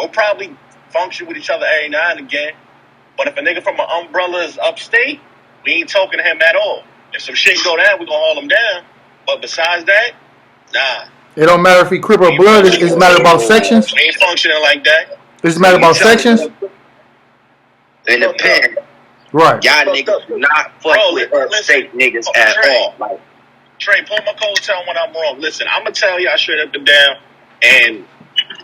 we'll probably function with each other every now and again. But if a nigga from an umbrella is upstate, we ain't talking to him at all. If some shit go down, we gonna haul him down. But besides that, nah. It don't matter if he Crip or Blood. It's a matter about sections. We ain't functioning like that. It's a matter about sections. In the pen, right? Y'all niggas do not fuck with upstate niggas at all. Like, Trey, pull my coattail when I'm wrong. Listen, I'm gonna tell y'all straight up and down, and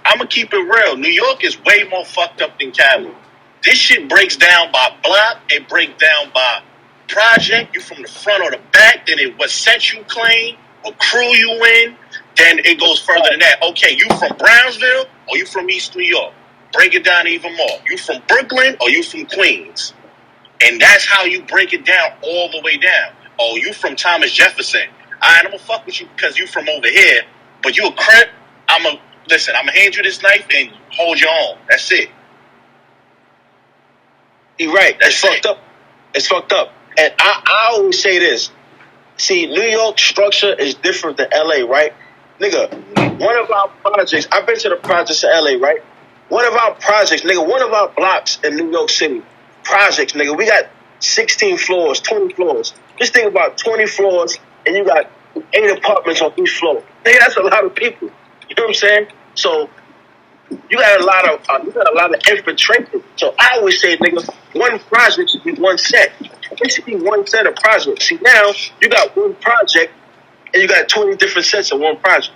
I'm gonna keep it real. New York is way more fucked up than Cali. This shit breaks down by block. It breaks down by project. You from the front or the back. Then what set you claim, what crew you in. Then it goes further than that. Okay, you from Brownsville or you from East New York? Break it down even more. You from Brooklyn or you from Queens? And that's how you break it down all the way down. Oh, you from Thomas Jefferson? I'm gonna fuck with you because you from over here. But you a Crip? I'm gonna hand you this knife and hold your own. That's it. You're right. That's fucked up. It's fucked up. And I always say this. See, New York structure is different than LA, right? Nigga, one of our projects, I've been to the projects in LA, right? One of our projects, nigga, one of our blocks in New York City, projects, nigga, we got 16 floors, 20 floors. Just think about 20 floors, and you got 8 apartments on each floor. Nigga, that's a lot of people. You know what I'm saying? So, you got a lot of infiltration. So I always say, nigga, one project should be one set. It should be one set of projects. See, now you got one project and you got 20 different sets of one project.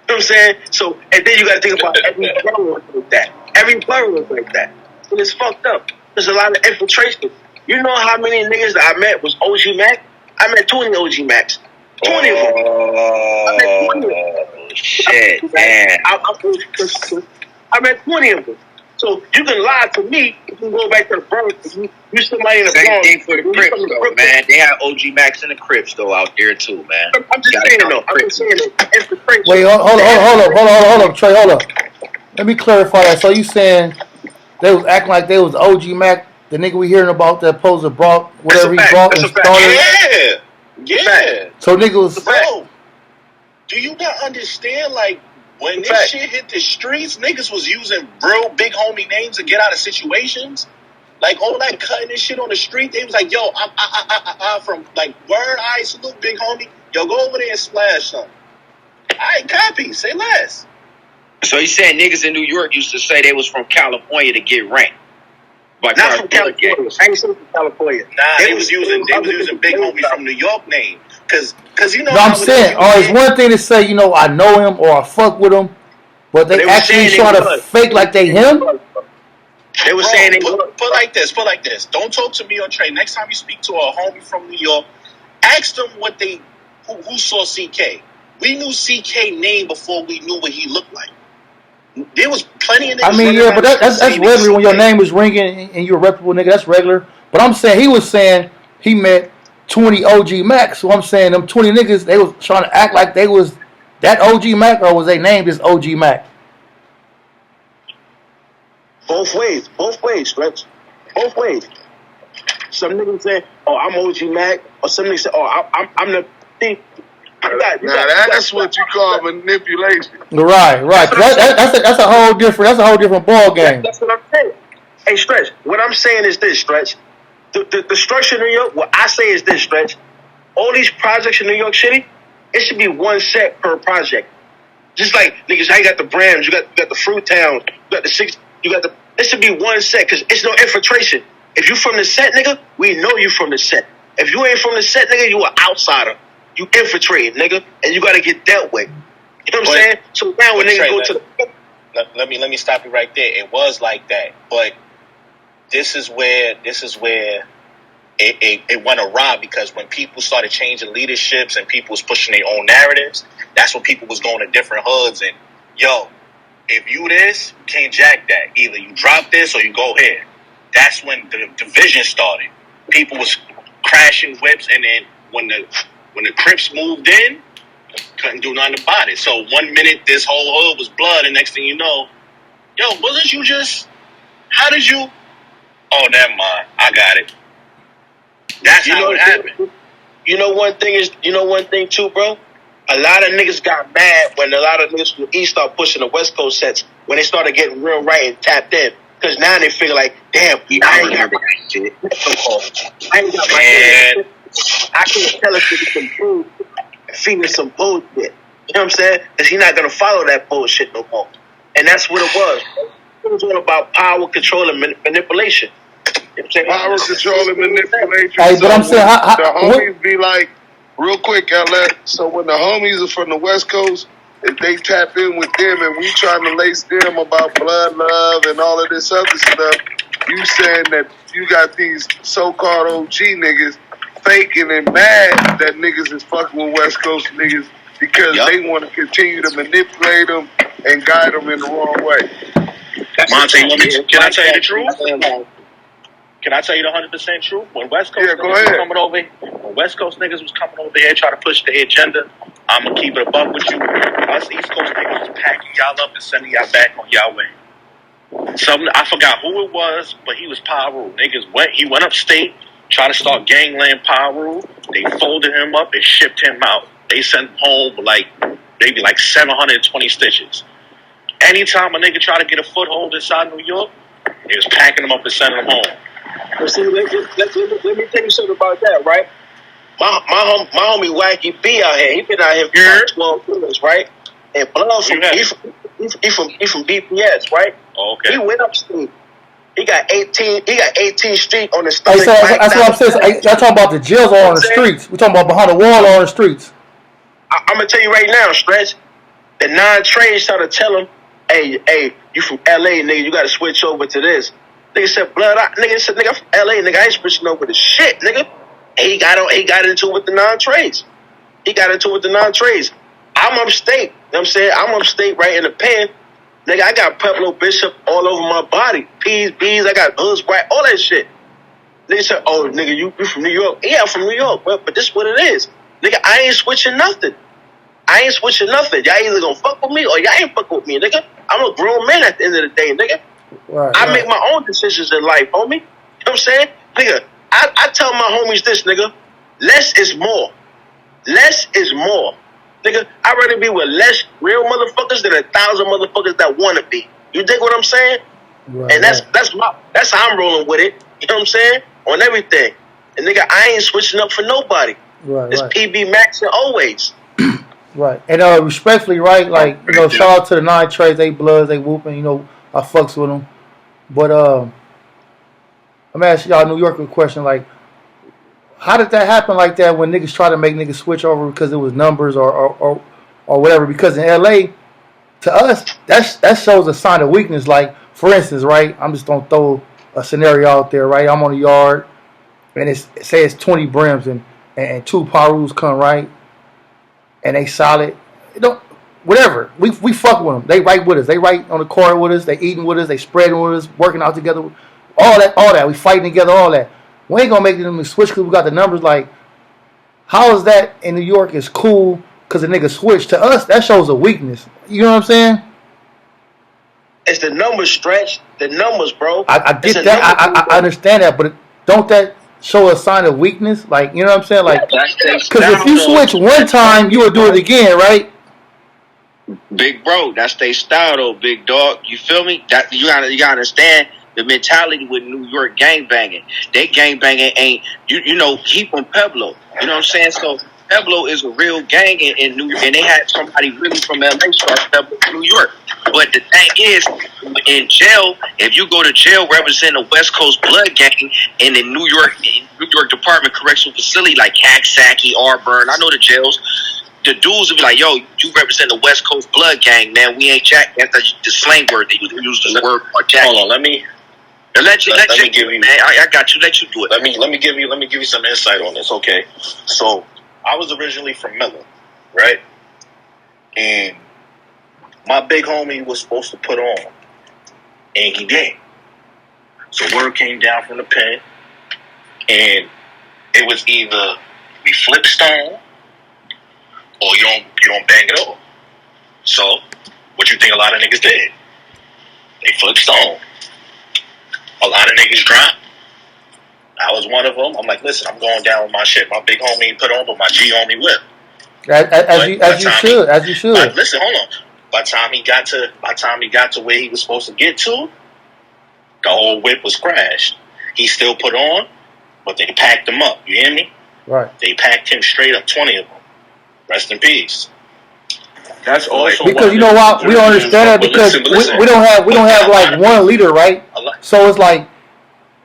You know what I'm saying? So, and then you got to think about every borough like that. Every borough is like that. And it's fucked up. There's a lot of infiltration. You know how many niggas that I met was OG Mac? I met 20 OG Macs. 20 of them. I met 20 of them. Shit, man. I met 20 of them. So you can lie to me if you go back to the Bronx. You somebody in the Same Bronx. thing for the Crips, though, man. They have OG Max and the Crips, though, out there, too, man. I'm just saying, though. I'm just saying that. Wait, hold up, Trey, hold up. Let me clarify that. So you saying they was acting like they was OG Mac, the nigga we hearing about that poser brought whatever he brought and started? Yeah. So nigga was... Bro, do you not understand, like, when this shit hit the streets, niggas was using real big homie names to get out of situations. Like, all that cutting this shit on the street, they was like, yo, I'm from, like, word, I salute big homie. Yo, go over there and splash something. I copy, say less. So you saying niggas in New York used to say they was from California to get ranked? But not from California. I ain't saying from California. Nah, they was using big homie from New York name. Cause you know. No, I'm saying, it's one thing to say, you know, I know him or I fuck with him, but they actually try to fake like they him. They were saying they put like this. Don't talk to me on Trey. Next time you speak to a homie from New York, ask them what who saw CK. We knew CK name before we knew what he looked like. There was plenty of niggas. I mean, yeah, but that's regular when your name is ringing and you're a reputable nigga. That's regular. But I'm saying he was saying he met 20 OG Mac. So I'm saying them 20 niggas, they was trying to act like they was that OG Mac, or was they named as OG Mac? Both ways, Stretch. Both ways. Some niggas say, "Oh, I'm OG Mac," or some niggas say, "Oh, I'm the thing." That's what you call manipulation. Right. That's a whole different ball game. That's what I'm saying. Hey, Stretch. What I'm saying is this, Stretch. The structure in New York. What I say is this, Stretch. All these projects in New York City, it should be one set per project. Just like niggas, how you got the Brams, you got the Fruit Town, you got the Six, it should be one set because it's no infiltration. If you from the set, nigga, we know you from the set. If you ain't from the set, nigga, you an outsider. You infiltrated, nigga, and you got to get dealt with. You know what I'm saying? So now when niggas go to the... Let me stop you right there. It was like that, but this is where it went awry, because when people started changing leaderships and people was pushing their own narratives, that's when people was going to different hoods and, yo, if you this, you can't jack that. Either you drop this or you go here. That's when the division started. People was crashing whips, and then when the Crips moved in, couldn't do nothing about it. So 1 minute this whole hood was blood, and next thing you know, yo, wasn't you just, how did you, oh, never mind, I got it. That's how it happened. You know one thing too, bro? A lot of niggas got mad when a lot of niggas from the East start pushing the West Coast sets. when they started getting real right and tapped in. Because now they figure like, damn, I ain't got my shit. I ain't got my shit. I can't tell us to some food, feeding some bullshit. You know what I'm saying? Because he's not going to follow that bullshit no more. And that's what it was. It was all about power, control, and manipulation. You know what I'm saying? Power, control, and manipulation. Hey, but I'm saying, the homies be like, real quick, LF. So when the homies are from the West Coast, if they tap in with them and we trying to lace them about blood love and all of this other stuff, you saying that you got these so-called OG niggas faking and mad that niggas is fucking with West Coast niggas because they want to continue to manipulate them and guide them in the wrong way. Monte, can I tell you the truth? Can I tell you the 100% truth? When West Coast niggas was coming over here trying to push their agenda, I'm gonna keep it above with you. Us East Coast niggas was packing y'all up and sending y'all back on y'all way. I forgot who it was, but he was Pyro. He went upstate, tried to start gangland Pyro. They folded him up and shipped him out. They sent him home with maybe 720 stitches. Anytime a nigga tried to get a foothold inside New York, they was packing him up and sending him home. But see, let me tell you something about that, right? My homie Wacky B out here. He been out here for 12 years, right? And Blood from BPS, right? Oh, okay. He went upstate. He got 18th Street on the stomach. That's what I'm saying. Y'all talking about the jails or on the streets. We're talking about behind the wall or on the streets. I'm gonna tell you right now, Stretch. The non-trades try to tell him, hey, you from LA, nigga, you gotta switch over to this. Nigga said, nigga, I'm from LA, nigga, I ain't switching over to shit, nigga. And he got into it with the non-trades. I'm upstate. You know what I'm saying? I'm upstate right in the pen. Nigga, I got Pueblo Bishop all over my body. P's, B's, I got hoods, right, all that shit. Nigga said, oh, nigga, you from New York? Yeah, I'm from New York, but this is what it is. Nigga, I ain't switching nothing. Y'all either gonna fuck with me or y'all ain't fuck with me, nigga. I'm a grown man at the end of the day, nigga. I make my own decisions in life, homie. You know what I'm saying? Nigga, I tell my homies this, nigga. Less is more. Nigga, I'd rather be with less real motherfuckers than 1,000 motherfuckers that wanna be. You dig what I'm saying? Right, and that's how I'm rolling with it. You know what I'm saying? On everything. And nigga, I ain't switching up for nobody. It's PB Max and always. Right. And respectfully, right, like, shout out to the non-trades, they bloods, they whooping, I fucks with them. But I'm gonna ask y'all a New Yorker question, like, how did that happen like that when niggas try to make niggas switch over because it was numbers or whatever? Because in LA, to us, that shows a sign of weakness. Like, for instance, right, I'm just gonna throw a scenario out there, right? I'm on the yard and say it's 20 brims and 2 Parus come, right? And they solid, whatever. We fuck with them. They right with us. They right on the court with us. They eating with us. They spreading with us. Working out together. All that. We fighting together. All that. We ain't gonna make them switch because we got the numbers. Like, how is that in New York is cool because the nigga switched? To us, that shows a weakness. You know what I'm saying? It's the numbers, Stretch. The numbers, bro. I get that. I understand that, but don't that show a sign of weakness? Like, you know what I'm saying? Like, because if you switch one time, you will do it again, right? Big bro, that's their style though, big dog. You feel me? That you gotta understand the mentality with New York gangbanging. They gangbanging ain't he from Pueblo. You know what I'm saying? So Pueblo is a real gang and they had somebody really from LA start Pueblo, New York. But the thing is, in jail, if you go to jail representing a West Coast blood gang in the New York Department Correctional Facility like Hackensack, Auburn, I know the jails. The dudes will be like, yo, you represent the West Coast blood gang, man. We ain't Jack. That's the slang word they use the word or Jack. Hold on, let me give you, man. I got you. Let you do it. Let me give you some insight on this. Okay, so I was originally from Miller, right? And my big homie was supposed to put on, and he didn't. So word came down from the pen, and it was either we flip stone or you don't bang it all. So what you think a lot of niggas did? They flipped stone. A lot of niggas dropped. I was one of them. I'm like, listen, I'm going down with my shit. My big homie put on, but my G homie whip. As you should. Listen, hold on. by the time he got to where he was supposed to get to, the whole whip was crashed. He still put on, but they packed him up. You hear me? Right. They packed him straight up, 20 of them. Rest in peace. That's also because you know why we don't understand that because we don't have like one leader, right? So it's like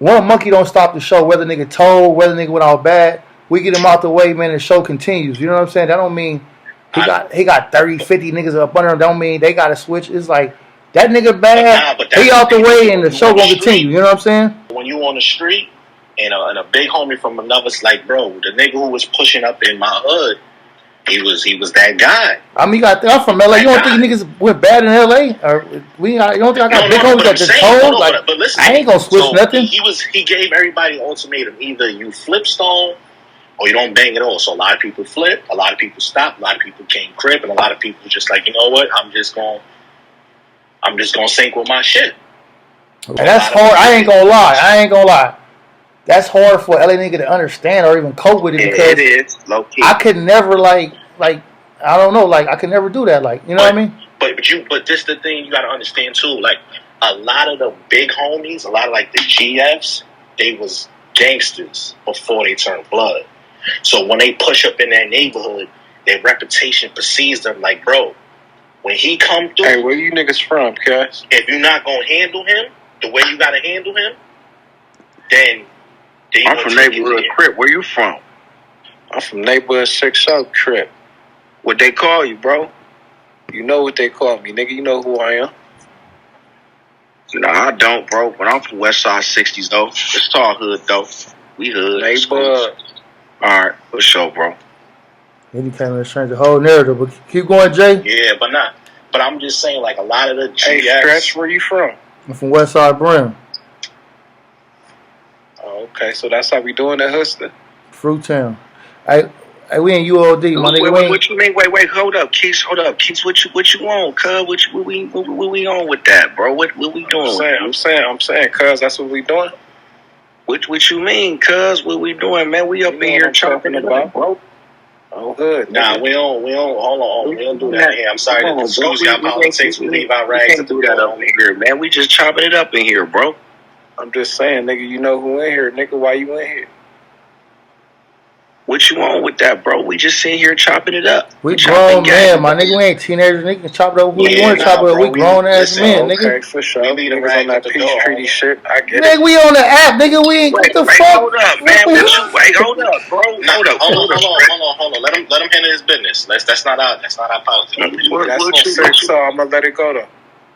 one monkey don't stop the show. Whether nigga told, whether nigga went out bad, we get him out the way, man. The show continues. You know what I'm saying? That don't mean he got 30, 50 niggas up under him. Don't mean they got to switch. It's like that nigga bad. He out the way, and the show gonna continue. You know what I'm saying? When you on the street and a big homie from another's like, bro, the nigga who was pushing up in my hood. He was that guy. I mean, I'm from LA. You don't think niggas went bad in LA? Or you don't think I got big homies that just told? Like, but listen, I ain't gonna switch nothing. He gave everybody an ultimatum: either you flip stone or you don't bang at all. So a lot of people flip, a lot of people stop, a lot of people came crib, and a lot of people just like, you know what? I'm just gonna sink with my shit. And that's hard. I ain't gonna lie. That's hard for LA nigga to understand or even cope with it because it is low key. I could never like I don't know, like I could never do that, like, you know what I mean? But this the thing you gotta understand too, like a lot of the big homies, a lot of like the GFs, they was gangsters before they turned blood. So when they push up in that neighborhood, their reputation precedes them like, bro, when he come through, hey, where you niggas from, cuz? If you're not gonna handle him the way you gotta handle him, then I'm from neighborhood Crip. Where you from? I'm from neighborhood 6-0 Crip. What they call you, bro? You know what they call me, nigga. You know who I am. No, I don't, bro. But I'm from West Side 60s, though. It's tall hood, though. We hood. Neighborhood. All right, for sure, bro. Then you came and changed the whole narrative. But keep going, Jay. Yeah, but not. But I'm just saying, like a lot of the GFs. Hey, Stretch, where you from? I'm from West Side Brim. Okay, so that's how we doing at Huston. Fruit Town. We in UOD, my nigga. What you mean? Wait, hold up, Keith, what you on, cuz? What we on with that, bro? What we doing? I'm saying, cuz, that's what we doing. What you mean, cuz? What we doing, man? We up in here chopping about, bro. Oh, good. Nah, we don't. Hold on. We don't do that here. I'm sorry to discuss y'all politics. We leave our rags to do that up in here, man. We just chopping it up in here, bro. I'm just saying, nigga, you know who in here. Nigga, why you in here? What you want with that, bro? We just sitting here chopping it up. We grown men, my nigga. We ain't teenagers. Nigga can chop it up who you want to chop it up. We grown ass men, nigga. Okay, for sure. We niggas on that peace treaty shit. I get it. Nigga, we on the app, nigga. We ain't. What the fuck? Hold up, man. Hold up, bro. Hold on. Let him handle his business. That's not our politics. So I'm gonna let it go though.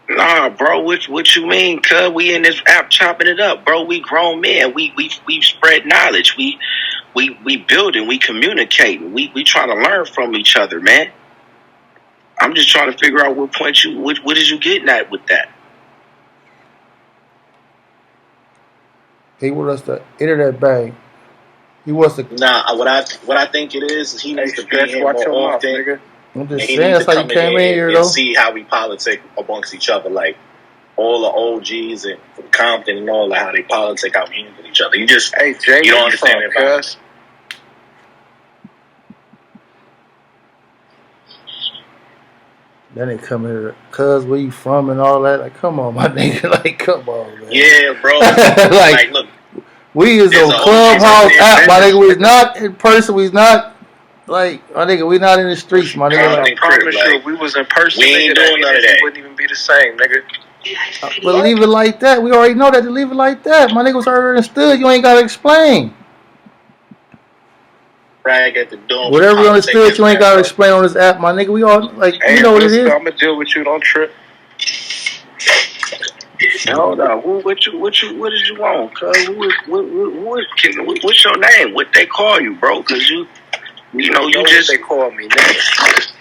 Nah, bro, what you mean, cuz? We in this app chopping it up, bro. We grown men. We spread knowledge. We building, we communicating. We trying to learn from each other, man. I'm just trying to figure out what is you getting at with that? He want us to enter that bag. He wants to. Nah, what I think it is he needs to be in more often. Nigga. I'm just saying, that's how you came in here, though. See how we politic amongst each other, like all the OGs and from Compton and all that, how they politic, how we handle each other. You just, hey, Jay, you don't understand it, cuz. Then they come here, cuz, where you from and all that. Like, come on, my nigga. Like, come on, man. Yeah, bro. like, look, we is on Clubhouse app, my nigga. We's not in person. We's not. Like, my nigga, we not in the streets, my nigga. I promise you, if we was in person, we ain't doing none of that. It wouldn't even be the same, nigga. But leave it like that. We already know that to leave it like that. My nigga was already understood. You ain't got to explain. Rag at the door. Whatever you understood, you ain't got to explain on this app, my nigga. We all, like, hey, you know what it is. I'm going to deal with you. Don't trip. Hold on. What did you want, cuz? What's your name? What they call you, bro? Because you know, you just... What they call me, nigga.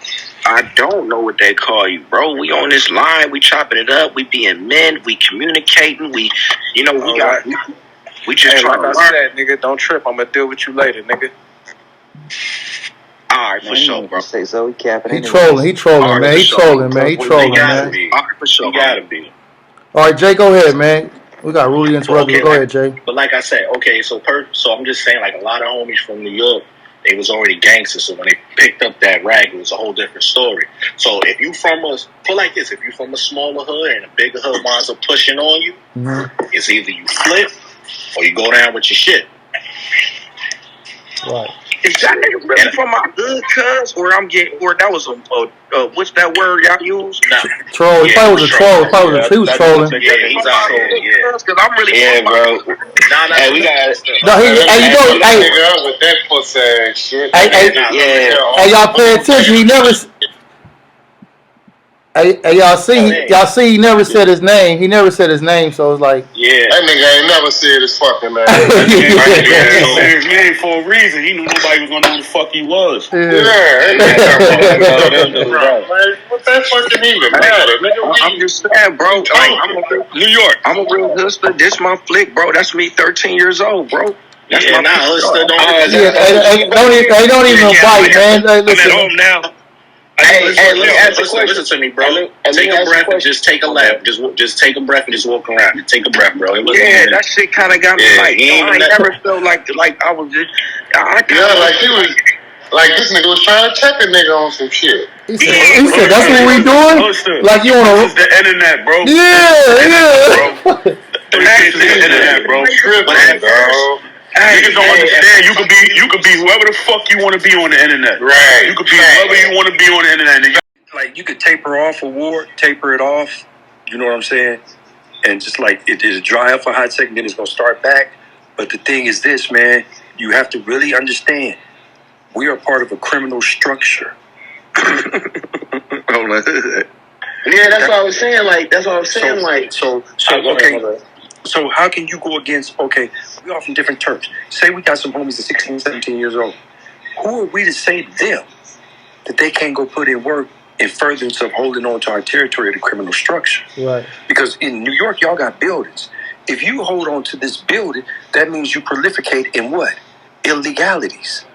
I don't know what they call you, bro. We on this line, we chopping it up, we being men, we communicating, we just trying to learn. Said, nigga, don't trip. I'm gonna deal with you later, nigga. Alright, for sure, bro. Say so, he capping. He trolling, man. He trolling, man. Alright, for sure. You gotta be. All right, Jay, go ahead, man. We got Rudy interrupted. Go ahead, Jay. But like I said, okay, so I'm just saying, like a lot of homies from New York, they was already gangsters. So when they picked up that rag, it was a whole different story. So if you from put like this, if you from a smaller hood and a bigger hood winds up pushing on you, it's either you flip or you go down with your shit. Right. Is that nigga really from my hood, cuz? Or that was what's that word y'all use? Nah. Troll. He probably was a troll. He was trolling. Yeah, he's out there. Yeah. Cuz I'm really bro. Hey, we got it. No, he. Hey, you know, hey, Nigga up with that pussy ass shit. hey, y'all pay attention. He never. Hey, y'all see, he never said his name. He never said his name, so it's like, Yeah. That nigga ain't never said his fucking name. He said his name for a reason. He knew nobody was gonna know who the fuck he was. What that fucking even matter, nigga? I'm just saying, bro. New York. I'm a real hustler. This my flick, bro. That's me, 13 years old, bro. That's Yeah, nah, hustler don't. they don't even bite, man. Hey, I'm at home now. Hey, let me ask you a question. Listen to me, bro. Take a breath and just take a lap. Just take a breath and just walk around. Take a breath, bro. Yeah, that shit kind of got me like, I never felt like I was just. Like he was, like this nigga was trying to check a nigga on some shit. He said, that's what we doing? Like you on This is the internet, bro. Yeah. The internet, bro. Tripping, dog. Niggas don't understand. You could be whoever the fuck you want to be on the internet. Right. You could be whoever you want to be on the internet. Like you could taper off a war, taper it off. You know what I'm saying? And just like it is dry up for a hot second, then it's gonna start back. But the thing is this, man. You have to really understand. We are part of a criminal structure. Yeah, that's what I was saying. Like, that's what I was saying. Okay. So how can you go against, okay, we all from different terms. Say we got some homies at 16, 17 years old. Who are we to say to them that they can't go put in work in furtherance of holding on to our territory of the criminal structure? Right. Because in New York, y'all got buildings. If you hold on to this building, that means you proliferate in what? Illegalities.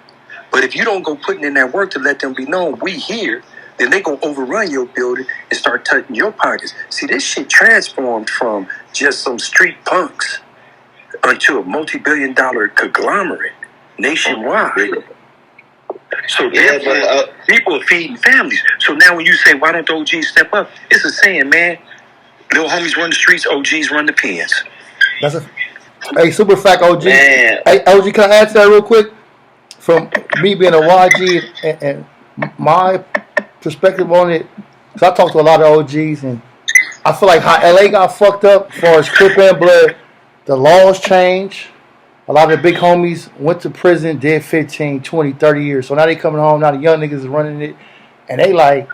But if you don't go putting in that work to let them be known, we here, then they gonna overrun your building and start touching your pockets. See, this shit transformed from just some street punks into a multi-billion-dollar conglomerate nationwide. So people are feeding families. So now when you say, why don't the OGs step up? It's a saying, man. Little homies run the streets, OGs run the pens. That's a. Hey, super fact, OG. Man. Hey, OG, can I answer that real quick? From me being a YG and my perspective on it, because I talked to a lot of OGs, and I feel like how LA got fucked up as far as Crip and Blood, the laws changed. A lot of the big homies went to prison, did 15, 20, 30 years. So now they coming home, now the young niggas is running it. And they like,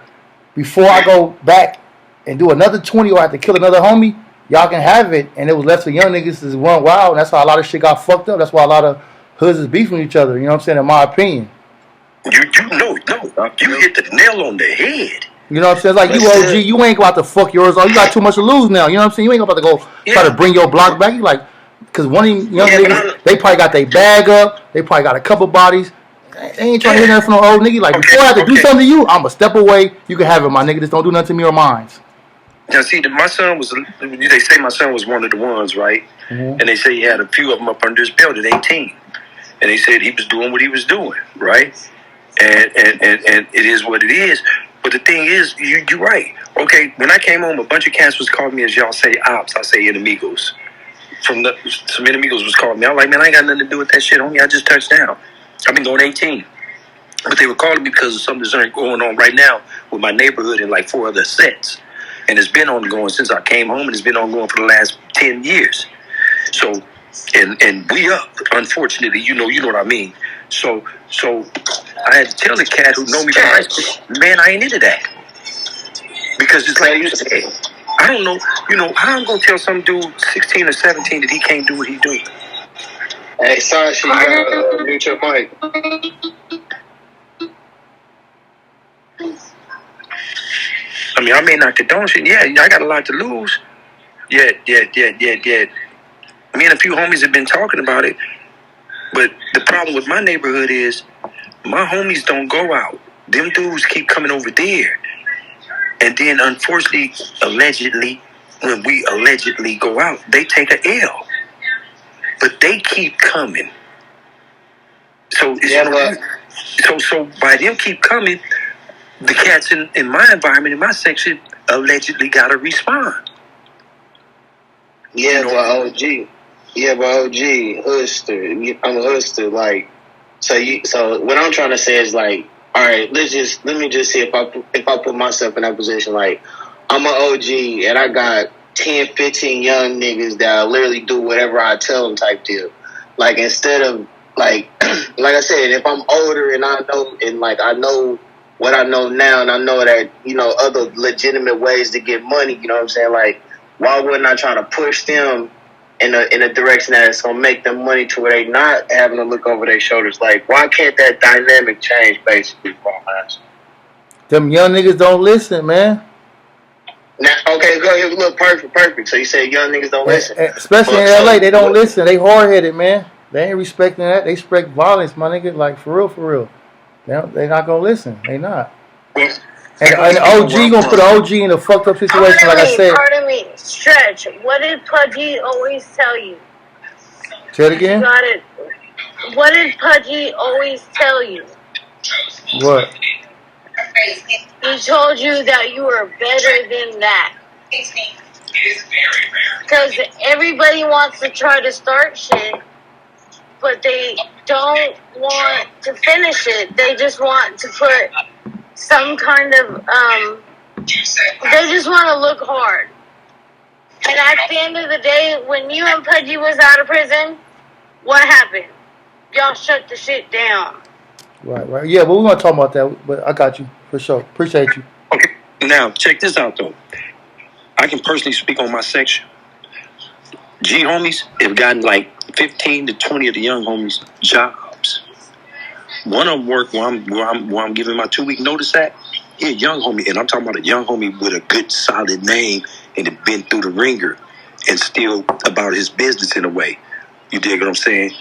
before I go back and do another 20 or I have to kill another homie, y'all can have it. And it was left to young niggas to run wild. And that's how a lot of shit got fucked up. That's why a lot of hoods is beefing each other. You know what I'm saying? In my opinion. You hit the nail on the head. You know what I'm saying? Like, you OG, you ain't about to fuck yours off. You got too much to lose now. You know what I'm saying? You ain't about to go try to bring your block back. You like, because one of these young niggas, they probably got their bag up. They probably got a couple bodies. They ain't trying to hear nothing from no old nigga. Like, before I have to do something to you, I'm going to step away. You can have it, my nigga. Just don't do nothing to me or mine. Now, see, my son was, they say my son was one of the ones, right? Mm-hmm. And they say he had a few of them up under his belt at 18. And they said he was doing what he was doing, right? And it is what it is. But the thing is, you're right. Okay, when I came home, a bunch of cats was calling me, as y'all say, ops. I say enemigos. Some enemigos was calling me. I'm like, man, I ain't got nothing to do with that shit, homie. I just touched down. I've been going 18. But they were calling me because of something that's going on right now with my neighborhood and like 4 other sets. And it's been ongoing since I came home, and it's been ongoing for the last 10 years. So, and we up, unfortunately, you know what I mean. So I had to tell the cat who know me from high school, man, I ain't into that. Because it's like you said, I don't know, how I'm going to tell some dude 16 or 17 that he can't do what he do. Hey, Sasha, you gotta mute your mic. I mean, I may not condone shit. Yeah, I got a lot to lose. Yeah. Me and a few homies have been talking about it. But the problem with my neighborhood is my homies don't go out. Them dudes keep coming over there. And then, unfortunately, allegedly, when we allegedly go out, they take an L. But they keep coming. So, So by them keep coming, the cats in my environment, in my section, allegedly got to respond. Yeah, but OG. Yeah, but OG, hoodster. I'm a hoodster. Like, so what I'm trying to say is like, all right, let me just see if I put myself in that position. Like, I'm an OG and I got 10, 15 young niggas that literally do whatever I tell them type deal. Like, instead of like I said, if I'm older and I know what I know now, and I know that, other legitimate ways to get money, you know what I'm saying? Like, why wouldn't I try to push them in a direction that's gonna make them money to where they not having to look over their shoulders? Like, why can't that dynamic change, basically, for us? Them young niggas don't listen, man. Now, okay, go ahead. Look, perfect. So you say young niggas don't listen, especially in LA, they don't listen. They hard headed, man. They ain't respecting that. They respect violence, my nigga. Like, for real. They not gonna listen. They not. And the OG gonna put an OG in a fucked up situation, like I said. Pardon me, Stretch. What did Pudgy always tell you? Say it again. You got it. What did Pudgy always tell you? What? He told you that you were better than that. Because everybody wants to try to start shit, but they don't want to finish it. They just want to put some kind of, they just want to look hard. And at the end of the day, when you and Pudgy was out of prison, what happened? Y'all shut the shit down. Right. Yeah, but we're going to talk about that. But I got you, for sure. Appreciate you. Okay, now, check this out, though. I can personally speak on my section. G homies have gotten like 15 to 20 of the young homies jobs. One of them work where I'm giving my 2-week notice at. He a young homie, and I'm talking about a young homie with a good, solid name and had been through the ringer and still about his business in a way. You dig what I'm saying?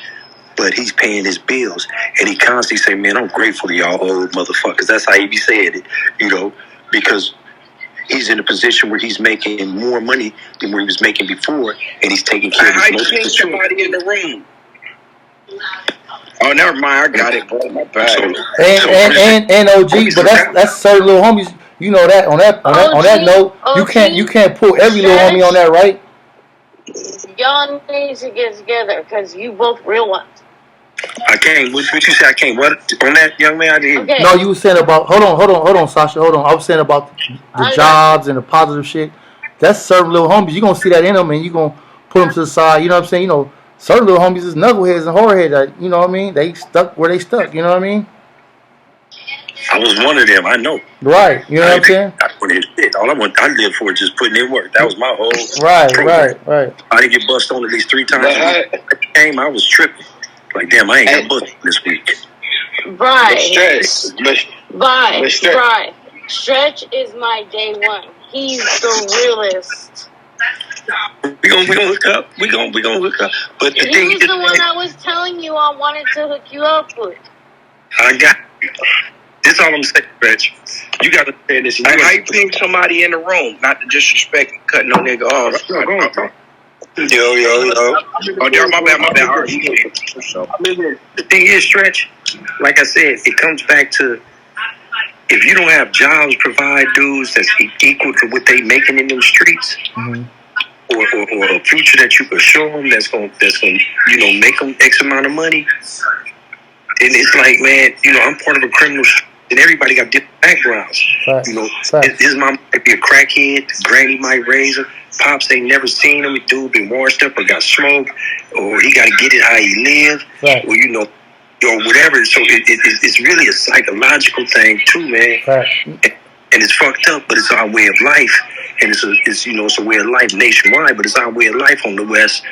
But he's paying his bills, and he constantly say, man, I'm grateful to y'all old motherfuckers. That's how he be saying it, because he's in a position where he's making more money than where he was making before, and he's taking care of his I think somebody in the room. Oh, never mind. I got it, bro. My bad. And OG, but that's certain little homies. You know that on that note, you can't pull every little homie on that, right? Y'all need to get together because you both real ones. I can't. What you say? I can't. What on that, young man? I didn't. Okay. No, you were saying about hold on, Sasha. Hold on. I was saying about the jobs and the positive shit. That's certain little homies. You gonna see that in them, and you gonna put them to the side. You know what I'm saying? Certain little homies is knuckleheads and hardheads. You know what I mean? They stuck where they stuck. You know what I mean? I was one of them. I know. Right. You know what I'm saying? I lived for just putting in work. That was my whole. Right. I didn't get bust on at least 3 times. I was tripping. Like, damn, I ain't got bust this week. Right. Stretch is my day one. He's the realest. We gonna hook up. We gonna hook up. But the he was the one I was telling you I wanted to hook you up with. I got you. This all I'm saying, Stretch. You gotta say this. How you ping somebody in the room? Not to disrespect cutting no nigga off. Yo. Oh, there, my bad. All right. The thing is, Stretch, like I said, it comes back to if you don't have jobs provide dudes that's equal to what they making in them streets, or a future that you can show them that's gonna make them X amount of money, then it's like, man, I'm part of a criminal. And everybody got different backgrounds. His mom might be a crackhead, granny might raise him, pops ain't never seen him, dude been washed up or got smoked, or he got to get it how he live, or whatever. So it's really a psychological thing too, man. And it's fucked up, but it's our way of life, and it's a way of life nationwide, but it's our way of life on the West.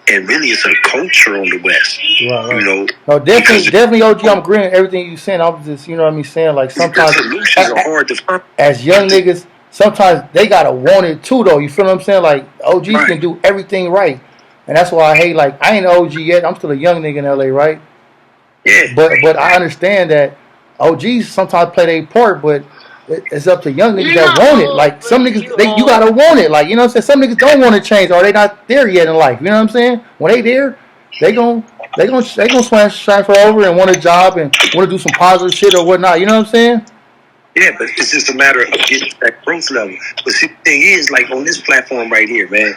And really, it's a culture on the West. Right. No, definitely, OG. I'm agreeing with everything you saying. I was just, saying like sometimes solutions are hard to find. As young niggas, sometimes they gotta want it too, though. You feel what I'm saying? Like OGs can do everything right, and that's why I hate. Like I ain't an OG yet. I'm still a young nigga in LA, right? Yeah. But I understand that OGs sometimes play their part, but it's up to young niggas that want it. Like some niggas, you gotta want it. Like, you know what I'm saying? Some niggas don't want to change, or they not there yet in life. You know what I'm saying? When they there, they gon' They gonna transfer over and want a job and want to do some positive shit or whatnot. You know what I'm saying? Yeah, but it's just a matter of getting to that growth level. But see, the thing is, like on this platform right here, man,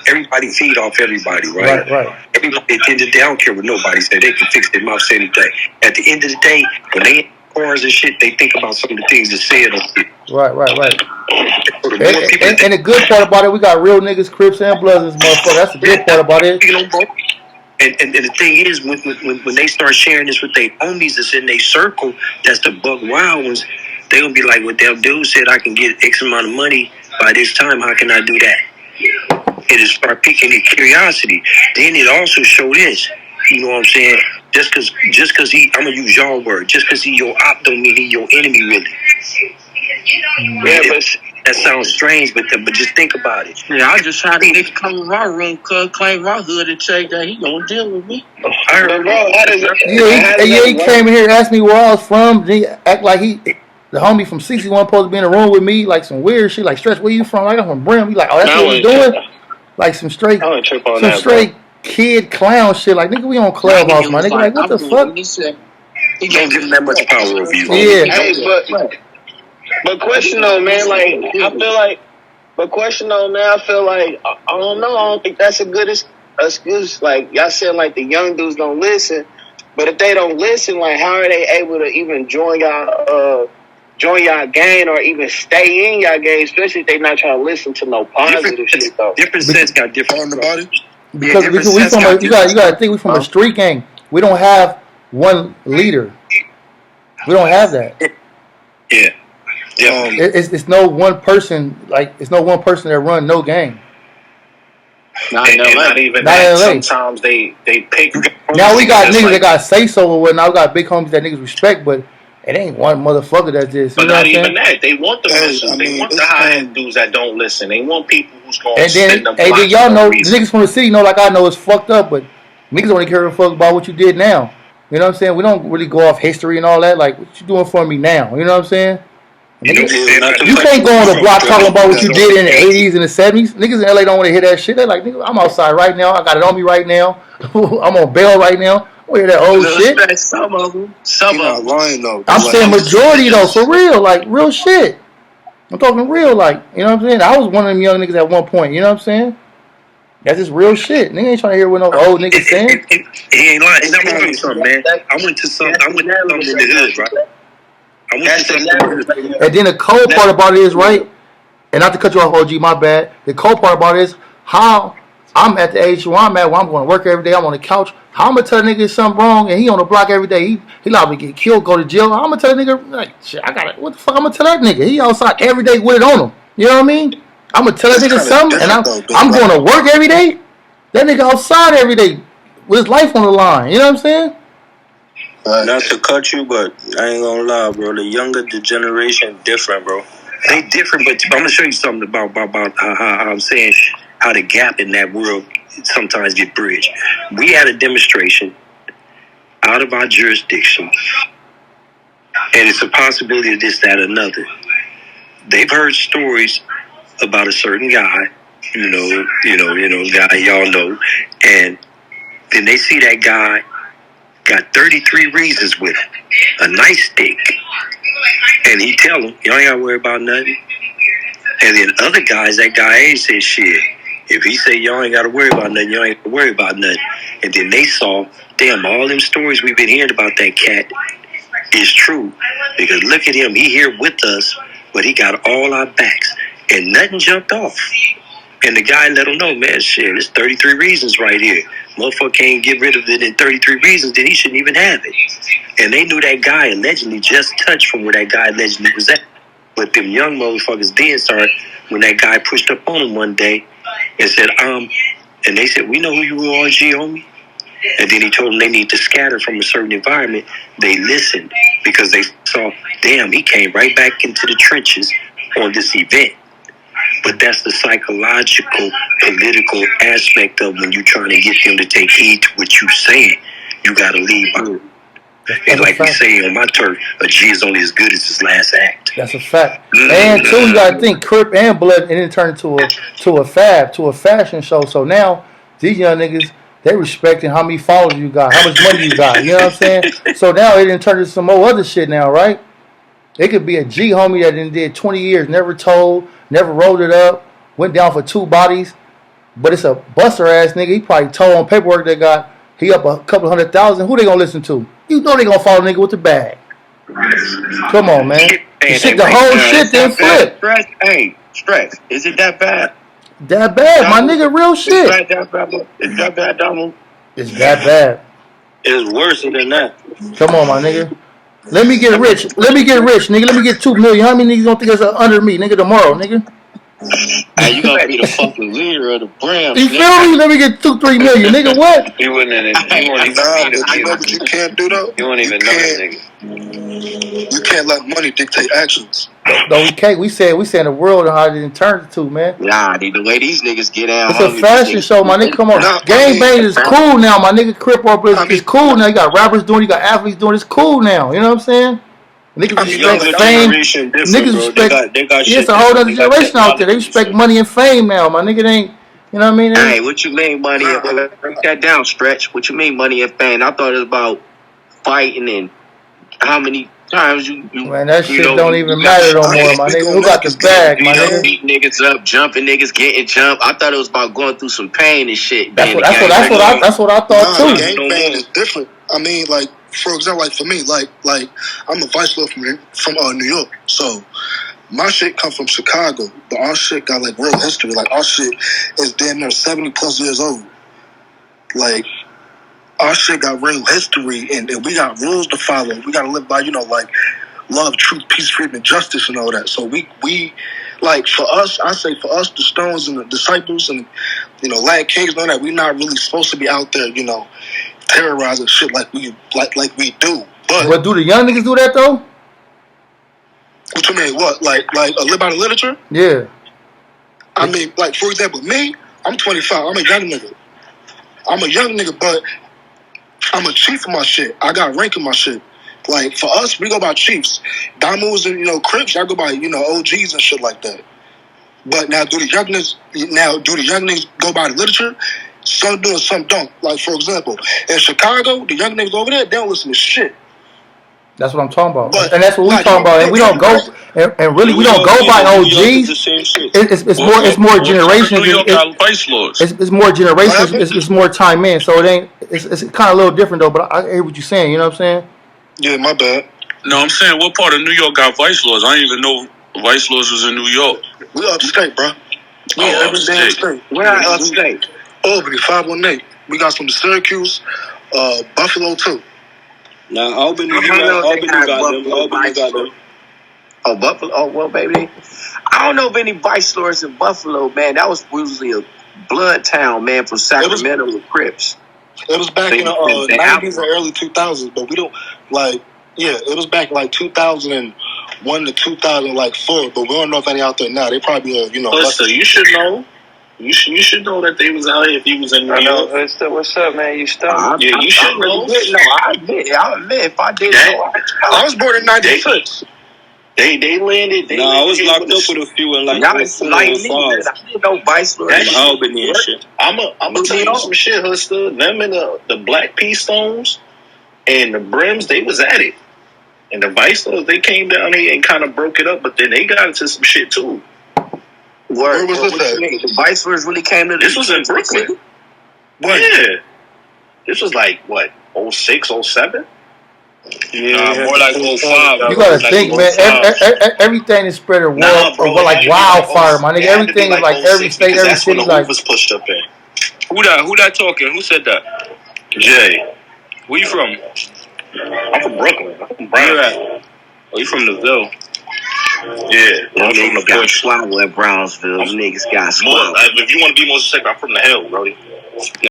everybody feed off everybody, right? Right. Everybody, at the end of the day, I don't care what nobody say. They can fix their mouth anything. At the end of the day, when they in cars and shit, they think about some of the things that said on shit. Right. And the good part about it, we got real niggas, Crips, and Bloods, this motherfucker. That's the good part about it. And the thing is, when they start sharing this with their homies that's in their circle, that's the buck wild ones, they gonna be like, what that dude said, I can get X amount of money by this time, how can I do that? It'll start piquing their curiosity. Then it also show this, you know what I'm saying? Just cause he, I'm gonna use y'all word, just cause he your op don't mean he your enemy really. Yeah, but that sounds strange, but just think about it. Yeah, I just had a nigga come in my room, claim my hood and say that he gonna deal with me. I heard, he came in here and asked me where I was from. He act like the homie from 61 supposed to be in the room with me, like some weird shit, like Stretch, where you from? Like I'm from Brim. He like, oh, that's what he's doing? Like some straight kid clown shit. Like, nigga, we on Clubhouse, my nigga. Like, what the fuck? He can't give him that much power over you. Yeah. Hey, but question though, man, like, I feel like, I don't know, I don't think that's a good excuse. Like, y'all said, like, the young dudes don't listen, but if they don't listen, like, how are they able to even join y'all gang or even stay in y'all gang, especially if they not trying to listen to no positive shit, though? Different sets got different about it. Because we from you gotta think we from a street gang. We don't have one leader. We don't have that. Yeah. It's no one person. Like, it's no one person that run no gang. Not even that. Sometimes they pick. Now we got niggas that got say so or whatnot. We got big homies that niggas respect, but it ain't one motherfucker that just. But not even that. They want the listen. They want the high end dudes that don't listen. They want people who's going to spend them. And then y'all know the niggas from the city know, like I know, it's fucked up, but niggas don't care a fuck about what you did now. You know what I'm saying? We don't really go off history and all that. Like, what you doing for me now? You know what I'm saying? You can't go on the block talking about what you did in the 80s and the 70s. Niggas in LA don't want to hear that shit. They're like, nigga, I'm outside right now. I got it on me right now. I'm on bail right now. I want to hear that old shit. Some of them. I'm saying majority, though, for real. Like, real shit. I'm talking real, like, you know what I'm saying? I was one of them young niggas at one point. You know what I'm saying? That's just real shit. Nigga ain't trying to hear what no old niggas saying. He ain't lying. And I'm gonna tell you something, man. I went to something in the hood, right? And then the cold part about it is, right, and not to cut you off, OG, my bad. The cold part about it is how I'm at the age where I'm at, where I'm going to work every day. I'm on the couch. How I'm going to tell a nigga something wrong, and he on the block every day. He liable to get killed, go to jail. I'm going to tell a nigga, like, shit, what the fuck I'm going to tell that nigga? He outside every day with it on him. You know what I mean? I'm going to tell that nigga something, and I'm going to work every day. That nigga outside every day with his life on the line. You know what I'm saying? Not to cut you, but I ain't gonna lie, bro. The younger generation different, bro. They different, but I'm gonna show you something about how I'm saying how the gap in that world sometimes get bridged. We had a demonstration out of our jurisdiction, and it's a possibility of this, that, or another. They've heard stories about a certain guy, you know, guy y'all know, and then they see that guy got 33 reasons with him, a nice stick, and he tell them, y'all ain't gotta worry about nothing. And then other guys, that guy ain't say shit. If he say y'all ain't gotta worry about nothing, y'all ain't gotta worry about nothing. And then they saw, damn, all them stories we've been hearing about that cat is true. Because look at him, he here with us, but he got all our backs. And nothing jumped off. And the guy let him know, man, shit, there's 33 reasons right here. Motherfucker can't get rid of it in 33 reasons, then he shouldn't even have it. And they knew that guy allegedly just touched from where that guy allegedly was at. But them young motherfuckers then started, when that guy pushed up on him one day and said, and they said, we know who you are, G, homie. And then he told them they need to scatter from a certain environment. They listened because they saw, damn, he came right back into the trenches on this event. But that's the psychological, political aspect of when you're trying to get them to take heed to what you're saying. You got to leave by. And like we say on my turf, a G is only as good as his last act. That's a fact. And too, you got to think Crip and Blood, and then turn to a fashion show. So now these young niggas, they respecting how many followers you got, how much money you got. You know what I'm saying? So now it done turned into some more other shit now, right? It could be a G homie that done did 20 years, never told, never rolled it up, went down for 2 bodies, but it's a buster ass nigga. He probably told on paperwork that got he up a couple 100,000. Who they gonna listen to? You know they gonna follow nigga with the bag. Come on, man. The whole shit then flip. Stretch. Is it that bad? That bad, my nigga, real shit. Is that bad, Donald? It's that bad. It's worse than that. Come on, my nigga. Let me get rich, nigga. Let me get 2 million. How many niggas gonna think that's under me, nigga, tomorrow, nigga? Hey, you gonna be the fucking leader of the Browns. You feel me? Let me get 2-3 million, nigga. What? You wouldn't even know what you can't do though? You won't even know that nigga. You can't let money dictate actions. No, we can't. We said the world and how it didn't turn to, man. Nah, the way these niggas get out. It's a fashion show, my nigga. Come on. Gang banging is cool now, my nigga. Crip Walk is cool now. You got rappers doing it, you got athletes doing it. It's cool now. You know what I'm saying? Niggas respect fame. Niggas respect. It's a whole other generation out there. They respect money and fame now. My nigga ain't. You know what I mean? Hey, what you mean money? Break that down, Stretch. What you mean money and fame? I thought it was about fighting and how many times you man, that shit don't even matter no more, my nigga. Who got the bag, my nigga? Beat niggas up, jumping niggas, getting jumped. I thought it was about going through some pain and shit. That's what I thought too. Gang bang is different. I mean, like, for example, like for me, like I'm a vice lord from New York, so my shit come from Chicago, but our shit got like real history. Like our shit is damn near 70+ years old. Like our shit got real history, and we got rules to follow. We got to live by, like love, truth, peace, freedom, and justice, and all that. So we like for us, I say for us, the Stones and the Disciples, and Lad Kings and all that, we're not really supposed to be out there, terrorizing shit like we do. But do the young niggas do that though? What you mean? What? Like live by the literature? Yeah. I mean, like for example, me, I'm 25. I'm a young nigga, but I'm a chief of my shit. I got rank in my shit. Like for us, we go by chiefs. Damus and Crips, I go by OGs and shit like that. But now do the young niggas go by the literature? Some do and some don't. Like for example, in Chicago, the young niggas over there, they don't listen to shit. That's what I'm talking about, and that's what we're talking about. And we don't go, and really we don't go by OGs. It's more generations. It's more generations. It's more time in. So it ain't. It's kind of a little different though. But I hear what you're saying. You know what I'm saying? Yeah, my bad. No, I'm saying what part of New York got vice lords? I didn't even know vice lords was in New York. We upstate, bro. We every damn state. Where are upstate? Albany, 518. We got some to Syracuse, Buffalo too. Now Albany got them. Oh, Buffalo. Oh, well, baby. I don't know of any vice lords in Buffalo, man. That was usually a blood town, man, from Sacramento with Crips. It was back in the 90s and early 2000s, but we don't it was back in like 2001 to 2004, but we don't know if any out there now. They probably Listen, you should know. You should know that they was out here if he was in New York. What's up, man? You stuck? Yeah, you should know. I admit if I did know. I was born in 96. They landed. I was locked up with a few in like 4 and 5. I didn't know vice lord. Albany and shit. I'm gonna tell you some shit, Huster. Them and the Black P Stones and the Brims, they was at it. And the vice lords, they came down here and kind of broke it up, but then they got into some shit too. Where was this at? The vice lords really came to this was in Brooklyn. Yeah. This was like, what, 06, 07? Yeah, more like 05. You gotta think, man. Everything is spread of like wildfire, my nigga. Everything is like every state, every city, like was pushed up in. Who that talking? Who said that? Jay. Where you from? I'm from Brooklyn. I'm from Brownsville. Oh, you from the Ville? Yeah, I'm from the got swallow at Brownsville. Niggas got swallow. If you want to be more specific, I'm from the Hill, bro.